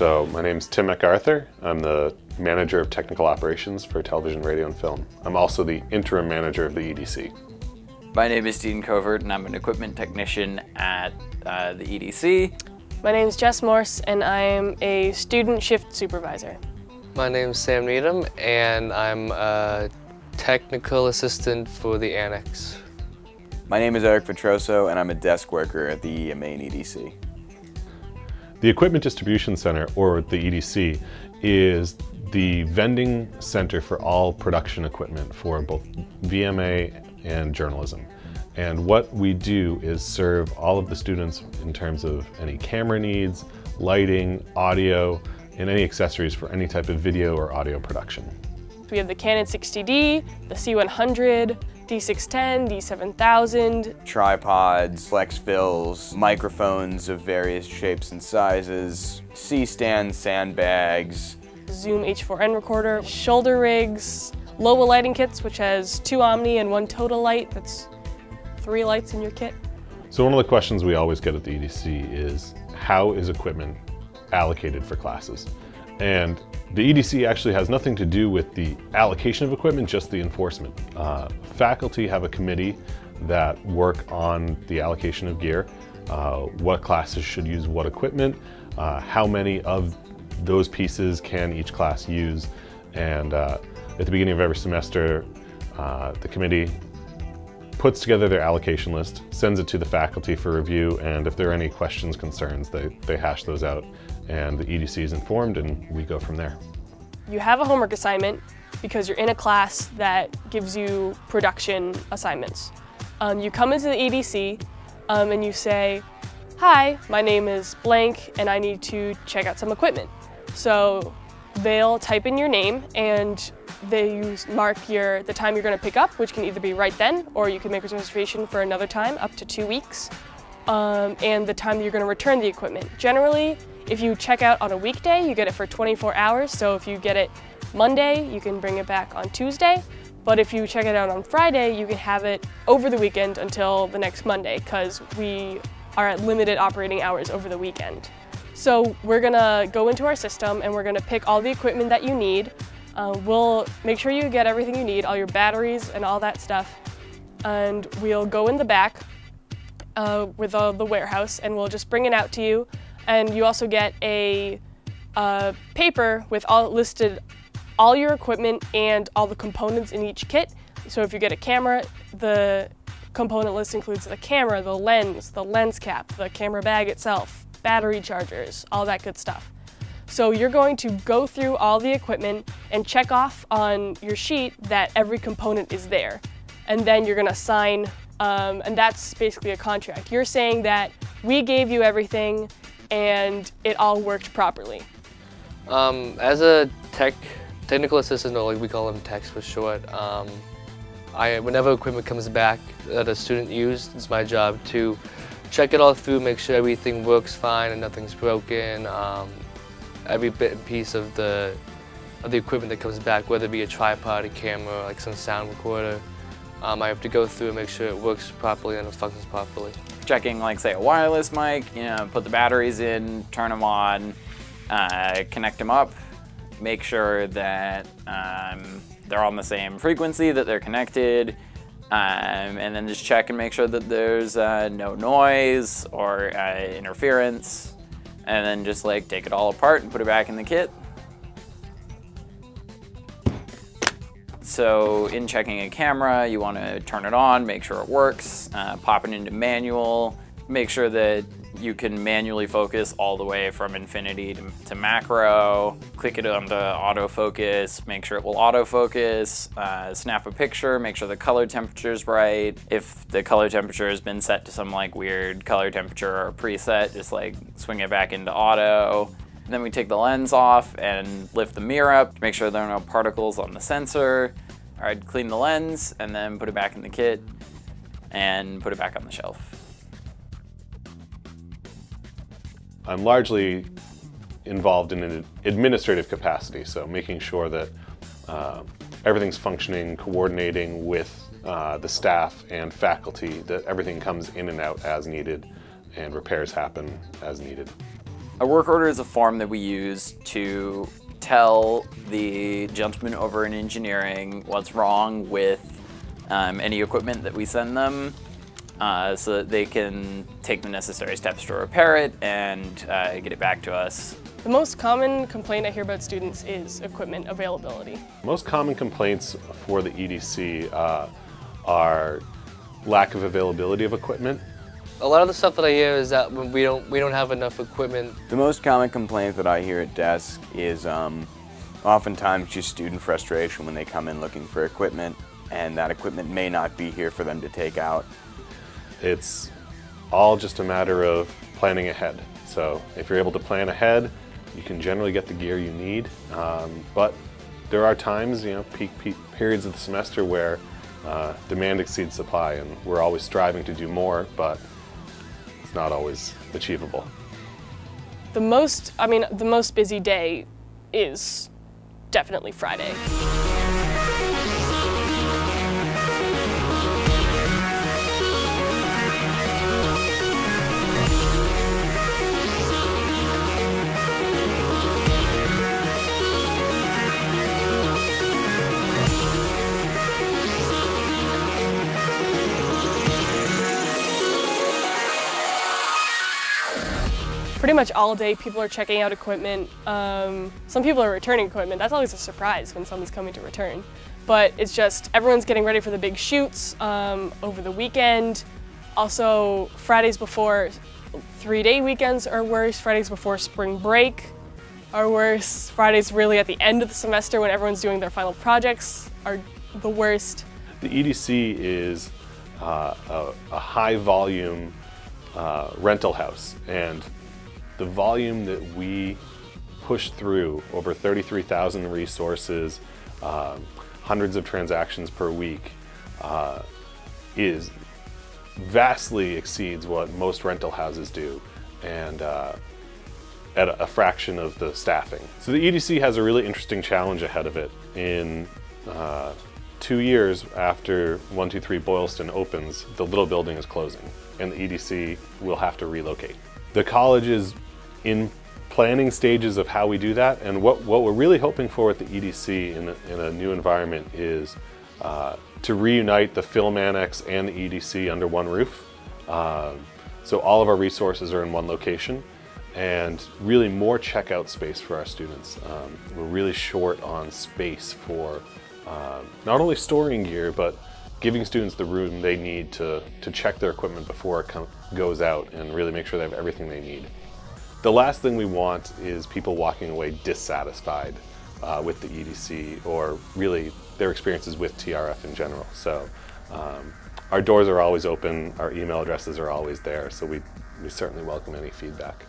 So my name's Tim MacArthur. I'm the Manager of Technical Operations for Television, Radio, and Film. I'm also the Interim Manager of the EDC. My name is Dean Covert and I'm an equipment technician at the EDC. My name is Jess Morse and I'm a student shift supervisor. My name is Sam Needham and I'm a technical assistant for the Annex. My name is Eric Petroso and I'm a desk worker at the main EDC. The Equipment Distribution Center, or the EDC, is the vending center for all production equipment for both VMA and journalism. And what we do is serve all of the students in terms of any camera needs, lighting, audio, and any accessories for any type of video or audio production. We have the Canon 60D, the C100, D610, D7000. Tripods, flex fills, microphones of various shapes and sizes, C-stands, sandbags. Zoom H4n recorder, shoulder rigs, Lowa lighting kits, which has 2 Omni and 1 Total light. That's 3 lights in your kit. So one of the questions we always get at the EDC is, how is equipment allocated for classes? And the EDC actually has nothing to do with the allocation of equipment, just the enforcement. Faculty have a committee that work on the allocation of gear, what classes should use what equipment, how many of those pieces can each class use, and at the beginning of every semester, the committee puts together their allocation list, sends it to the faculty for review, and if there are any questions, concerns, they hash those out, and the EDC is informed, and we go from there. You have a homework assignment because you're in a class that gives you production assignments. You come into the EDC and you say, "Hi, my name is blank and I need to check out some equipment." So they'll type in your name and they mark the time you're going to pick up, which can either be right then or you can make a reservation for another time up to 2 weeks, and the time that you're going to return the equipment. Generally, if you check out on a weekday, you get it for 24 hours. So if you get it Monday, you can bring it back on Tuesday. But if you check it out on Friday, you can have it over the weekend until the next Monday, because we are at limited operating hours over the weekend. So we're gonna go into our system and we're gonna pick all the equipment that you need. We'll make sure you get everything you need, all your batteries and all that stuff. And we'll go in the back with the warehouse and we'll just bring it out to you. And you also get a paper with listed all your equipment and all the components in each kit. So if you get a camera, the component list includes the camera, the lens cap, the camera bag itself, battery chargers, all that good stuff. So you're going to go through all the equipment and check off on your sheet that every component is there. And then you're gonna sign, and that's basically a contract. You're saying that we gave you everything and it all worked properly. As a technical assistant, or like we call them techs for short, whenever equipment comes back that a student used, it's my job to check it all through, make sure everything works fine and nothing's broken. Every bit and piece of the equipment that comes back, whether it be a tripod, a camera, like some sound recorder, I have to go through and make sure it works properly and it functions properly. Checking, like, say, a wireless mic, put the batteries in, turn them on, connect them up, make sure that they're on the same frequency, that they're connected, and then just check and make sure that there's no noise or interference, and then just take it all apart and put it back in the kit. So in checking a camera, you want to turn it on, make sure it works, pop it into manual, make sure that you can manually focus all the way from infinity to macro, click it on the autofocus, make sure it will autofocus, snap a picture, make sure the color temperature is right. If the color temperature has been set to some weird color temperature or preset, just swing it back into auto. Then we take the lens off and lift the mirror up to make sure there are no particles on the sensor. All right, clean the lens and then put it back in the kit and put it back on the shelf. I'm largely involved in an administrative capacity, so making sure that everything's functioning, coordinating with the staff and faculty, that everything comes in and out as needed and repairs happen as needed. A work order is a form that we use to tell the gentleman over in engineering what's wrong with any equipment that we send them, so that they can take the necessary steps to repair it and get it back to us. The most common complaint I hear about students is equipment availability. Most common complaints for the EDC are lack of availability of equipment. A lot of the stuff that I hear is that we don't have enough equipment. The most common complaint that I hear at desk is oftentimes just student frustration when they come in looking for equipment, and that equipment may not be here for them to take out. It's all just a matter of planning ahead. So if you're able to plan ahead, you can generally get the gear you need. But there are times, peak periods of the semester where demand exceeds supply, and we're always striving to do more, but it's not always achievable. The most busy day is definitely Friday. Pretty much all day people are checking out equipment. Some people are returning equipment. That's always a surprise when someone's coming to return. But it's just everyone's getting ready for the big shoots over the weekend. Also, Fridays before 3-day weekends are worse. Fridays before spring break are worse. Fridays really at the end of the semester when everyone's doing their final projects are the worst. The EDC is a high volume rental house, and the volume that we push through, over 33,000 resources, hundreds of transactions per week, vastly exceeds what most rental houses do, and at a fraction of the staffing. So the EDC has a really interesting challenge ahead of it. In 2 years after 123 Boylston opens, the little building is closing, and the EDC will have to relocate. The college is in planning stages of how we do that, and what we're really hoping for at the EDC in a new environment is to reunite the film annex and the EDC under one roof. So all of our resources are in one location, and really more checkout space for our students. We're really short on space for not only storing gear, but giving students the room they need to check their equipment before it goes out and really make sure they have everything they need. The last thing we want is people walking away dissatisfied with the EDC, or really their experiences with TRF in general. So our doors are always open, our email addresses are always there, so we certainly welcome any feedback.